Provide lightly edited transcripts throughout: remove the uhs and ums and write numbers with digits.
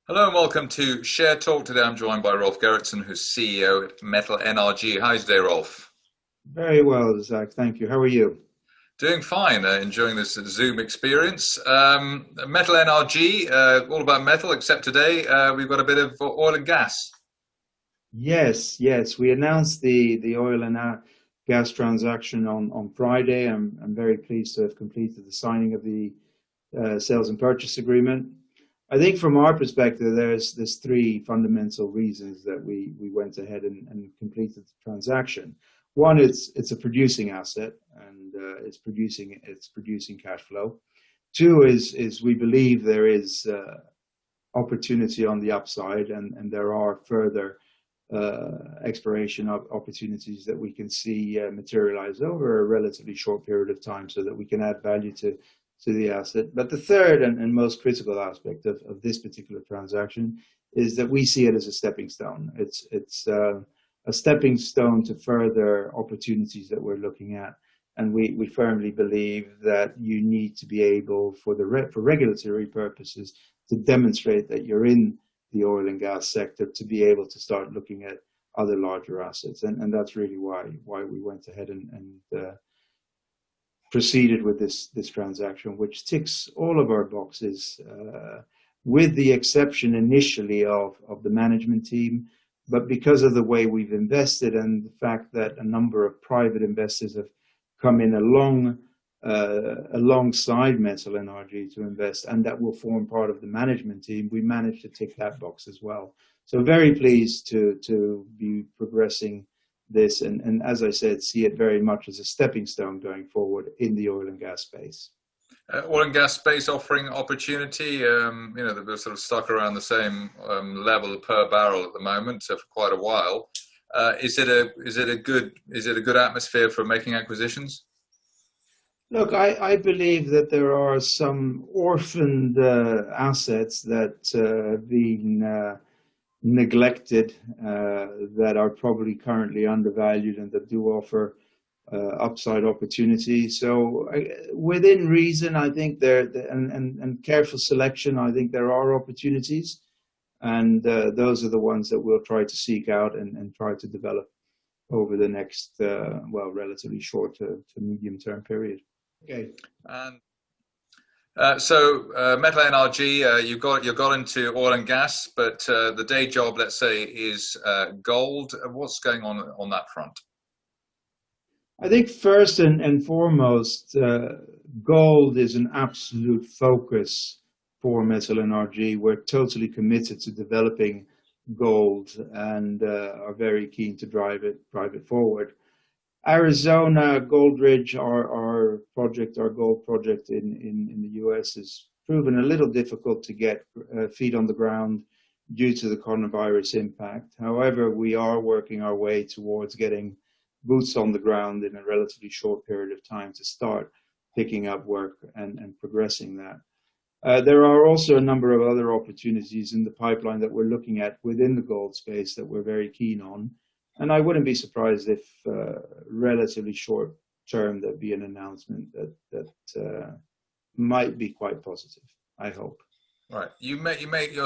Hello and welcome to Share Talk. Today I'm joined by Rolf Gerritsen, who's CEO at MetalNRG. How's today, Rolf? Very well, Zach. Thank you. How are you? Doing fine, enjoying this Zoom experience. MetalNRG, all about metal, except today we've got a bit of oil and gas. Yes. We announced the oil and gas transaction on Friday. I'm very pleased to have completed the signing of the sales and purchase agreement. I think from our perspective, there's three fundamental reasons that we went ahead and completed the transaction. One, it's a producing asset and it's producing cash flow. Two is we believe there is opportunity on the upside, and there are further exploration opportunities that we can see materialize over a relatively short period of time so that we can add value to the asset. But the third and most critical aspect of this particular transaction is that we see it as a stepping stone. It's a stepping stone to further opportunities that we're looking at. And we firmly believe that you need to be able, for regulatory purposes, to demonstrate that you're in the oil and gas sector to be able to start looking at other larger assets. And that's really why we went ahead and proceeded with this transaction, which ticks all of our boxes, with the exception initially of the management team. But because of the way we've invested and the fact that a number of private investors have come in alongside MetalNRG to invest, and that will form part of the management team, we managed to tick that box as well. So very pleased to be progressing this, and as I said, see it very much as a stepping stone going forward in the oil and gas space. Oil and gas space offering opportunity. They've sort of stuck around the same level per barrel at the moment for quite a while. Is it a good atmosphere for making acquisitions? Look, I believe that there are some orphaned assets that have been neglected, that are probably currently undervalued and that do offer upside opportunity. So within reason, I think and careful selection, I think there are opportunities, and those are the ones that we'll try to seek out and try to develop over the next relatively short to medium term period. Okay. And MetalNRG, you got into oil and gas, but the day job, let's say, is gold. What's going on that front? I think first and foremost, gold is an absolute focus for MetalNRG. We're totally committed to developing gold and are very keen to drive it forward. Arizona Gold Ridge, our gold project in the US, has proven a little difficult to get feet on the ground due to the coronavirus impact. However, we are working our way towards getting boots on the ground in a relatively short period of time to start picking up work and progressing that. There are also a number of other opportunities in the pipeline that we're looking at within the gold space that we're very keen on. And I wouldn't be surprised if relatively short term there'd be an announcement that might be quite positive, I hope. Right. You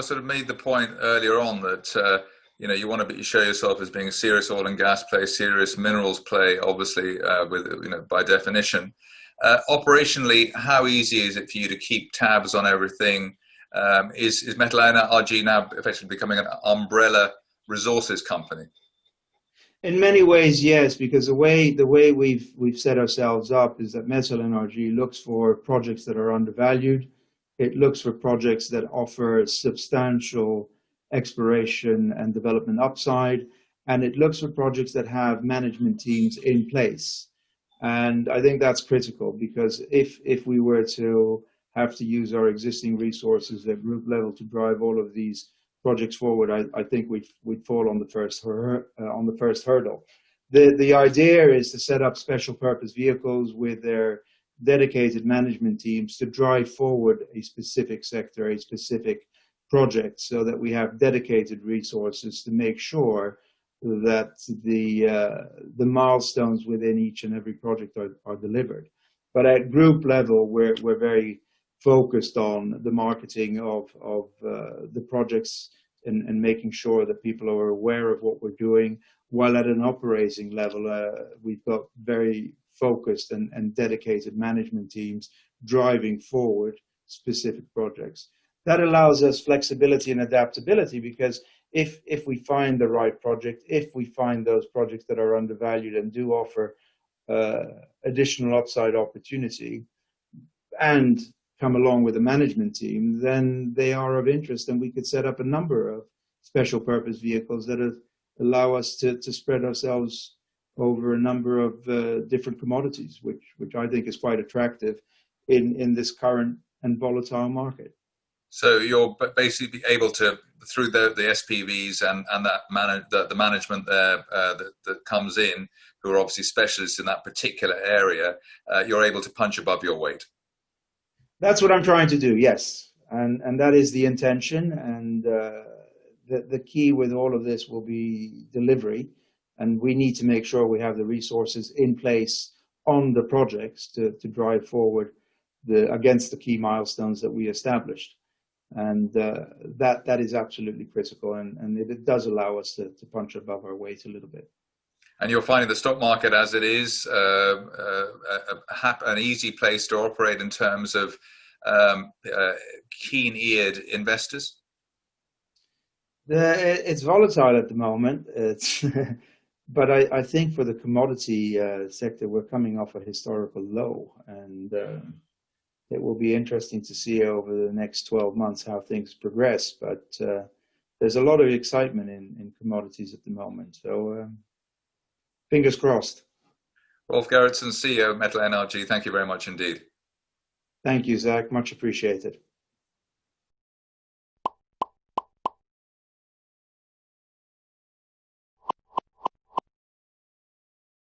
sort of made the point earlier on that you want to show yourself as being a serious oil and gas play, serious minerals play, obviously, with by definition. Operationally, how easy is it for you to keep tabs on everything? Is MetalNRG now effectively becoming an umbrella resources company? In many ways, yes, because the way we've set ourselves up is that MetalNRG looks for projects that are undervalued. It looks for projects that offer substantial exploration and development upside, and it looks for projects that have management teams in place. And I think that's critical, because if we were to have to use our existing resources at group level to drive all of these projects forward, I think we'd fall on the first hurdle. The idea is to set up special purpose vehicles with their dedicated management teams to drive forward a specific sector, a specific project, so that we have dedicated resources to make sure that the milestones within each and every project are delivered. But at group level, we're very focused on the marketing of the projects and making sure that people are aware of what we're doing. While at an operating level, we've got very focused and dedicated management teams driving forward specific projects. That allows us flexibility and adaptability, because if we find the right project, if we find those projects that are undervalued and do offer additional upside opportunity and come along with a management team, then they are of interest, and we could set up a number of special purpose vehicles that allow us to spread ourselves over a number of different commodities, which I think is quite attractive in this current and volatile market. So you're basically able to, through the SPVs and the management there that comes in, who are obviously specialists in that particular area, you're able to punch above your weight. That's what I'm trying to do, yes, and that is the intention. And the key with all of this will be delivery, and we need to make sure we have the resources in place on the projects to drive forward against the key milestones that we established. And that is absolutely critical, and it does allow us to punch above our weight a little bit. And you're finding the stock market, as it is, an easy place to operate in terms of keen-eared investors? It's volatile at the moment. But I think for the commodity sector, we're coming off a historical low, and it will be interesting to see over the next 12 months how things progress. But there's a lot of excitement in commodities at the moment. So fingers crossed. Rolf Gerritsen, CEO of MetalNRG, thank you very much indeed. Thank you, Zach. Much appreciated.